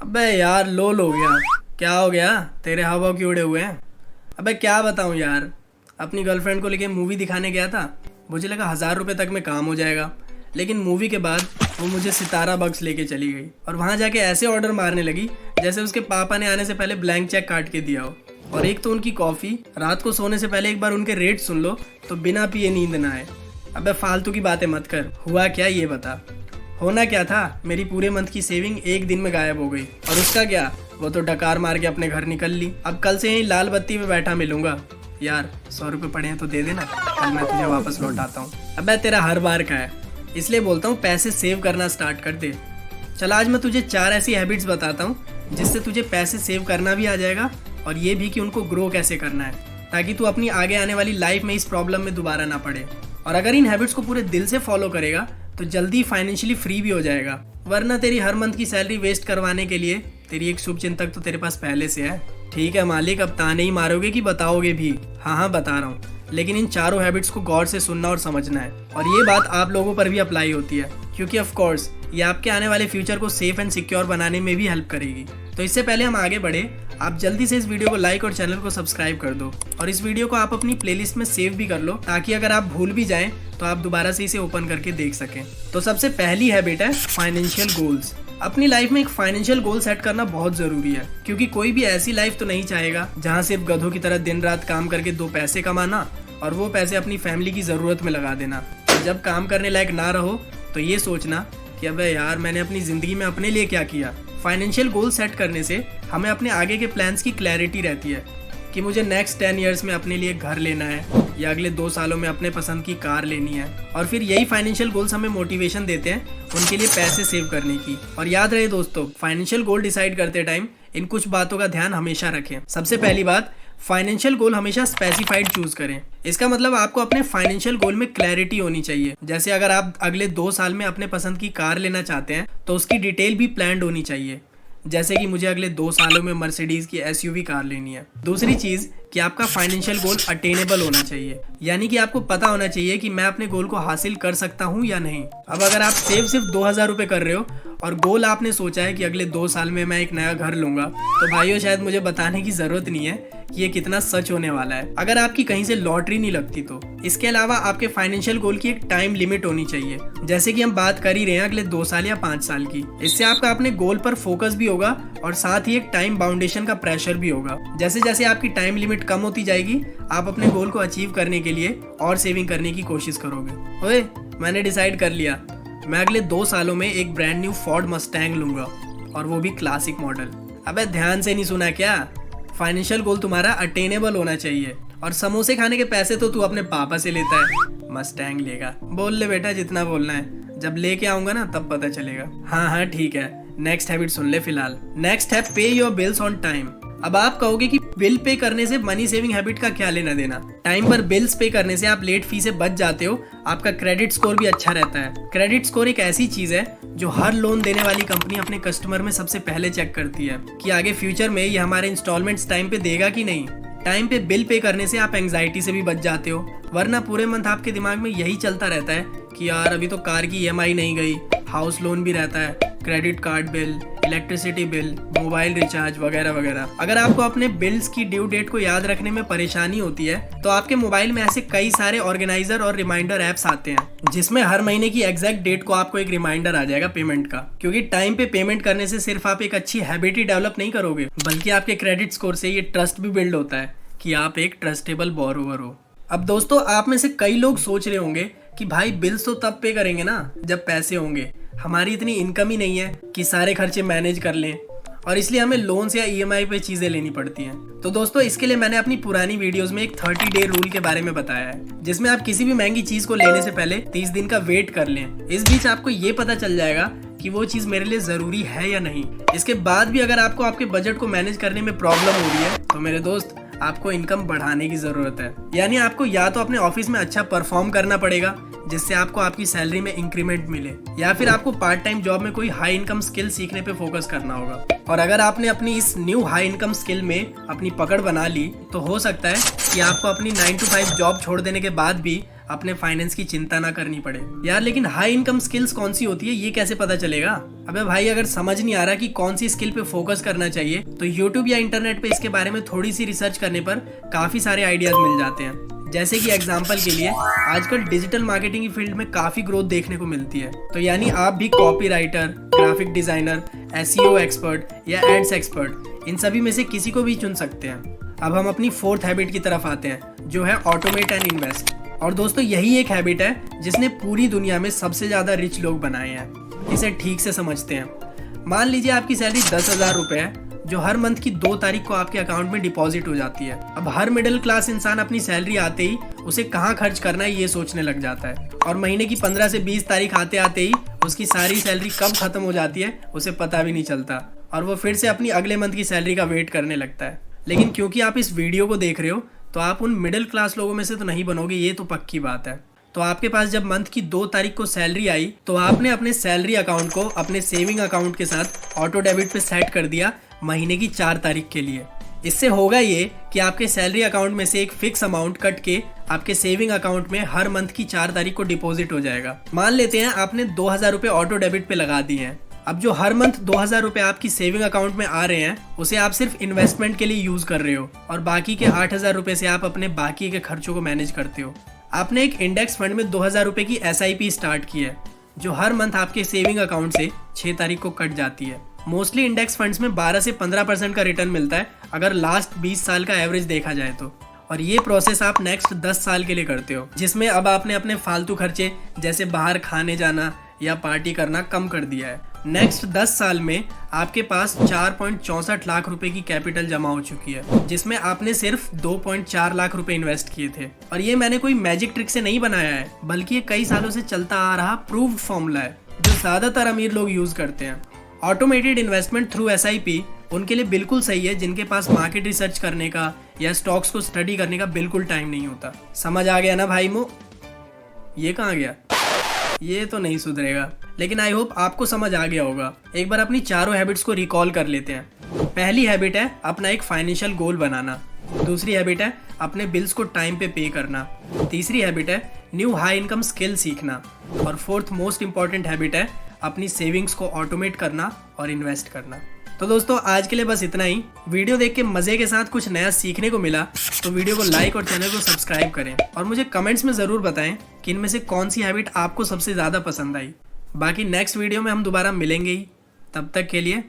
अबे यार लोल हो गया। क्या हो गया? तेरे हाव क्यों उड़े हुए हैं? अबे क्या बताऊं यार, अपनी गर्लफ्रेंड को लेके मूवी दिखाने गया था। मुझे लगा 1000 रुपये तक में काम हो जाएगा, लेकिन मूवी के बाद वो मुझे सितारा बक्स लेके चली गई और वहाँ जाके ऐसे ऑर्डर मारने लगी जैसे उसके पापा ने आने से पहले ब्लैंक चेक काट के दिया हो। और एक तो उनकी कॉफ़ी, रात को सोने से पहले एक बार उनके रेट सुन लो तो बिना पिए नींद ना आए। अबे फालतू की बातें मत कर, हुआ क्या ये बता। होना क्या था, मेरी पूरे मंथ की सेविंग एक दिन में गायब हो गई। और उसका क्या, वो तो डकार मार के अपने घर निकल ली। अब कल से यहीं लाल बत्ती में बैठा मिलूंगा। यार 100 रुपये पड़े हैं तो दे देना, कल मैं तुझे वापस लौटाता हूँ। अबे तेरा हर बार का है, इसलिए बोलता हूँ पैसे सेव करना स्टार्ट कर दे। चल आज मैं तुझे 4 ऐसी हैबिट्स बताता हूँ जिससे तुझे पैसे सेव करना भी आ जाएगा और ये भी कि उनको ग्रो कैसे करना है, ताकि तू अपनी आगे आने वाली लाइफ में इस प्रॉब्लम में दोबारा ना पड़े। और अगर इन हैबिट्स को पूरे दिल से फॉलो करेगा तो जल्दी फाइनेंशियली फ्री भी हो जाएगा। वरना तेरी हर मंथ की सैलरी वेस्ट करवाने के लिए तेरी एक शुभचिंतक तो तेरे पास पहले से है। ठीक है मालिक, अब ताने ही मारोगे कि बताओगे भी? हाँ बता रहा हूँ, लेकिन इन चारों हैबिट्स को गौर से सुनना और समझना है। और ये बात आप लोगों पर भी अप्लाई होती है, क्योंकि ऑफ कोर्स ये आपके आने वाले फ्यूचर को सेफ एंड सिक्योर बनाने में भी हेल्प करेगी। तो इससे पहले हम आगे बढ़े, आप जल्दी से इस वीडियो को लाइक और चैनल को सब्सक्राइब कर दो और इस वीडियो को आप अपनी प्लेलिस्ट में सेव भी कर लो, ताकि अगर आप भूल भी जाएं तो आप दोबारा से इसे ओपन करके देख सकें। तो सबसे पहली हैबिट है फाइनेंशियल गोल्स। अपनी लाइफ में एक फाइनेंशियल गोल सेट करना बहुत जरूरी है, क्योंकि कोई भी ऐसी लाइफ तो नहीं चाहेगा जहाँ सिर्फ गधों की तरह दिन रात काम करके 2 पैसे कमाना और वो पैसे अपनी फैमिली की जरूरत में लगा देना। जब काम करने लायक ना रहो तो ये सोचना कि अबे यार मैंने अपनी जिंदगी में अपने लिए क्या किया। फाइनेंशियल गोल सेट करने से हमें अपने आगे के प्लान्स की क्लैरिटी रहती है कि मुझे नेक्स्ट 10 ईयर्स में अपने लिए घर लेना है या अगले 2 सालों में अपने पसंद की कार लेनी है। और फिर यही फाइनेंशियल गोल्स हमें मोटिवेशन देते हैं उनके लिए पैसे सेव करने की। और याद रहे दोस्तों, फाइनेंशियल गोल डिसाइड करते टाइम इन कुछ बातों का ध्यान हमेशा रखें। सबसे पहली बात, फाइनेंशियल गोल हमेशा स्पेसिफाइड चूज करें। इसका मतलब आपको अपने फाइनेंशियल गोल में क्लैरिटी होनी चाहिए। जैसे अगर आप अगले 2 साल में अपने पसंद की कार लेना चाहते हैं तो उसकी डिटेल भी प्लान्ड होनी चाहिए। जैसे कि मुझे अगले 2 सालों में मर्सिडीज की एसयूवी कार लेनी है। दूसरी चीज कि आपका फाइनेंशियल गोल अटेनेबल होना चाहिए, यानी कि आपको पता होना चाहिए कि मैं अपने गोल को हासिल कर सकता हूँ या नहीं। अब अगर आप सेव सिर्फ 2000 रुपये कर रहे हो और गोल आपने सोचा है कि अगले 2 साल में मैं एक नया घर लूंगा, तो भाइयों शायद मुझे बताने की जरूरत नहीं है कि ये कितना सच होने वाला है, अगर आपकी कहीं से लॉटरी नहीं लगती तो। इसके अलावा आपके फाइनेंशियल गोल की एक टाइम लिमिट होनी चाहिए, जैसे कि हम बात कर ही रहे हैं अगले 2 साल या 5 साल की। इससे आपका अपने गोल पर फोकस भी होगा और साथ ही एक टाइम बाउंडेशन का प्रेशर भी होगा। जैसे जैसे आपकी टाइम लिमिट कम होती जाएगी, आप अपने गोल को अचीव करने के लिए और सेविंग करने की कोशिश करोगे। ओए, मैंने डिसाइड कर लिया, मैं अगले 2 सालों में एक ब्रांड न्यू फोर्ड मस्टैंग लूंगा, और वो भी क्लासिक मॉडल। अबे ध्यान से नहीं सुना क्या? फाइनेंशियल गोल तुम्हारा अटेनेबल होना चाहिए। और समोसे खाने के पैसे तो तू अपने पापा से लेता है, मस्टैंग लेगा। बोल ले बेटा जितना बोलना है, जब लेके आऊंगा ना तब पता चलेगा। हाँ ठीक है, नेक्स्ट हैबिट सुन ले फिलहाल। नेक्स्ट है पे योर बिल्स ऑन टाइम। अब आप कहोगे कि बिल पे करने से मनी सेविंग हैबिट का क्या लेना देना। टाइम पर बिल्स पे करने से आप लेट फी से बच जाते हो, आपका क्रेडिट स्कोर भी अच्छा रहता है। क्रेडिट स्कोर एक ऐसी चीज है जो हर लोन देने वाली कंपनी अपने कस्टमर में सबसे पहले चेक करती है कि आगे फ्यूचर में ये हमारे इंस्टॉलमेंट्स टाइम पे देगा कि नहीं। टाइम पे बिल पे करने से आप एंग्जाइटी से भी बच जाते हो, वरना पूरे मंथ आपके दिमाग में यही चलता रहता है कि यार अभी तो कार की ईएमआई नहीं गई, हाउस लोन भी रहता है, credit card bill, electricity bill, mobile recharge वगैरह वगैरह। अगर आपको अपने बिल्स की ड्यू डेट को याद रखने में परेशानी होती है तो आपके मोबाइल में ऐसे कई सारे ऑर्गेनाइजर और रिमाइंडर ऐप्स आते हैं, जिसमें हर महीने की एग्जैक्ट डेट को आपको एक रिमाइंडर आ जाएगा पेमेंट का। क्योंकि टाइम पे पेमेंट करने से सिर्फ आप एक अच्छी हैबिट ही डेवलप नहीं करोगे, बल्कि आपके क्रेडिट स्कोर से ये ट्रस्ट भी बिल्ड होता है कि आप एक ट्रस्टेबल बोरोवर हो। अब दोस्तों, आप में से कई लोग सोच रहे होंगे कि भाई बिल्स तो तब पे करेंगे ना जब पैसे होंगे, हमारी इतनी इनकम ही नहीं है कि सारे खर्चे मैनेज कर लें, और इसलिए हमें लोन्स या ईएमआई पे चीजें लेनी पड़ती हैं। तो दोस्तों, इसके लिए मैंने अपनी पुरानी वीडियोस में एक 30 डे रूल के बारे में बताया है, जिसमें आप किसी भी महंगी चीज को लेने से पहले 30 दिन का वेट कर लें। इस बीच आपको ये पता चल जाएगा कि वो चीज मेरे लिए जरूरी है या नहीं। इसके बाद भी अगर आपको आपके बजट को मैनेज करने में प्रॉब्लम हो रही है तो मेरे दोस्त, आपको इनकम बढ़ाने की जरूरत है। यानी आपको या तो अपने ऑफिस में अच्छा परफॉर्म करना पड़ेगा जिससे आपको आपकी सैलरी में इंक्रीमेंट मिले, या फिर आपको पार्ट टाइम जॉब में कोई हाई इनकम स्किल सीखने पे फोकस करना होगा। और अगर आपने अपनी इस न्यू हाई इनकम स्किल में अपनी पकड़ बना ली तो हो सकता है कि आपको अपनी 9 to 5 जॉब छोड़ देने के बाद भी अपने फाइनेंस की चिंता ना करनी पड़े। यार लेकिन हाई इनकम स्किल्स कौन सी होती है ये कैसे पता चलेगा? अबे भाई अगर समझ नहीं आ रहा कि कौन सी स्किल पे फोकस करना चाहिए तो यूट्यूब या इंटरनेट पे इसके बारे में थोड़ी सी रिसर्च करने पर काफी सारे आइडियाज मिल जाते हैं। जैसे कि एग्जाम्पल के लिए आजकल डिजिटल मार्केटिंग की फील्ड में काफी ग्रोथ देखने को मिलती है। तो यानी आप भी copy writer, graphic designer, SEO expert या एड्स एक्सपर्ट इन सभी में से किसी को भी चुन सकते हैं। अब हम अपनी फोर्थ हैबिट की तरफ आते हैं जो है ऑटोमेट एंड इन्वेस्ट। और दोस्तों यही एक हैबिट है जिसने पूरी दुनिया में सबसे ज्यादा रिच लोग बनाए हैं। इसे ठीक से समझते हैं। मान लीजिए आपकी सैलरी 10,000 रुपए है जो हर मंथ की 2 तारीख को आपके अकाउंट में डिपॉजिट हो जाती है। अब हर मिडिल क्लास इंसान अपनी सैलरी आते ही उसे कहाँ खर्च करना है ये सोचने लग जाता है और महीने की 15 से 20 तारीख आते आते ही उसकी सारी सैलरी कब खत्म हो जाती है उसे पता भी नहीं चलता और वो फिर से अपनी अगले मंथ की सैलरी का वेट करने लगता है। लेकिन क्योंकि आप इस वीडियो को देख रहे हो तो आप उन मिडिल क्लास लोगों में से तो नहीं बनोगे, ये तो पक्की बात है। तो आपके पास जब मंथ की 2 तारीख को सैलरी आई तो आपने अपने सैलरी अकाउंट को अपने सेविंग अकाउंट के साथ ऑटो डेबिट पे सेट कर दिया महीने की 4 तारीख के लिए। इससे होगा ये कि आपके सैलरी अकाउंट में से एक फिक्स अमाउंट कट के आपके सेविंग अकाउंट में हर मंथ की 4 तारीख को डिपॉजिट हो जाएगा। मान लेते हैं आपने 2,000 रुपए ऑटो डेबिट पे लगा दिए हैं। अब जो हर मंथ 2,000 रुपए आपकी सेविंग अकाउंट में आ रहे हैं उसे आप सिर्फ इन्वेस्टमेंट के लिए यूज कर रहे हो और बाकी के 8,000 रुपए से आप अपने बाकी के खर्चों को मैनेज करते हो। आपने एक इंडेक्स फंड में 2,000 रुपए की SIP स्टार्ट की है जो हर मंथ आपके सेविंग अकाउंट से 6 तारीख को कट जाती है। मोस्टली इंडेक्स फंड्स में 12 से 15% का रिटर्न मिलता है अगर लास्ट 20 साल का एवरेज देखा जाए तो। और ये प्रोसेस आप नेक्स्ट 10 साल के लिए करते हो जिसमें अब आपने अपने फालतू खर्चे जैसे बाहर खाने जाना या पार्टी करना कम कर दिया है। नेक्स्ट 10 साल में आपके पास 4.64 लाख रुपए की कैपिटल जमा हो चुकी है जिसमें आपने सिर्फ 2.4 लाख रुपए इन्वेस्ट किए थे। और ये मैंने कोई मैजिक ट्रिक से नहीं बनाया है बल्कि ये कई सालों से चलता आ रहा प्रूव्ड फॉर्मूला है जो ज्यादातर अमीर लोग यूज करते हैं। ऑटोमेटेड इन्वेस्टमेंट थ्रू SIP उनके लिए बिल्कुल सही है जिनके पास मार्केट रिसर्च करने का या स्टॉक्स को स्टडी करने का बिल्कुल टाइम नहीं होता। समझ आ गया ना भाई मो? ये कहाँ गया? ये तो नहीं सुधरेगा। लेकिन आई होप आपको समझ आ गया होगा। एक बार अपनी चारों हैबिट्स को रिकॉल कर लेते हैं। पहली हैबिट है अपना एक फाइनेंशियल गोल बनाना। दूसरी हैबिट है अपने बिल्स को टाइम पे पे करना। तीसरी हैबिट है न्यू हाई इनकम स्किल सीखना। और फोर्थ मोस्ट इंपॉर्टेंट हैबिट है अपनी सेविंग्स को ऑटोमेट करना और इन्वेस्ट करना। तो दोस्तों आज के लिए बस इतना ही। वीडियो देख के मजे के साथ कुछ नया सीखने को मिला तो वीडियो को लाइक और चैनल को सब्सक्राइब करें और मुझे कमेंट्स में ज़रूर बताएं कि इनमें से कौन सी हैबिट आपको सबसे ज़्यादा पसंद आई। बाकी नेक्स्ट वीडियो में हम दोबारा मिलेंगे ही। तब तक के लिए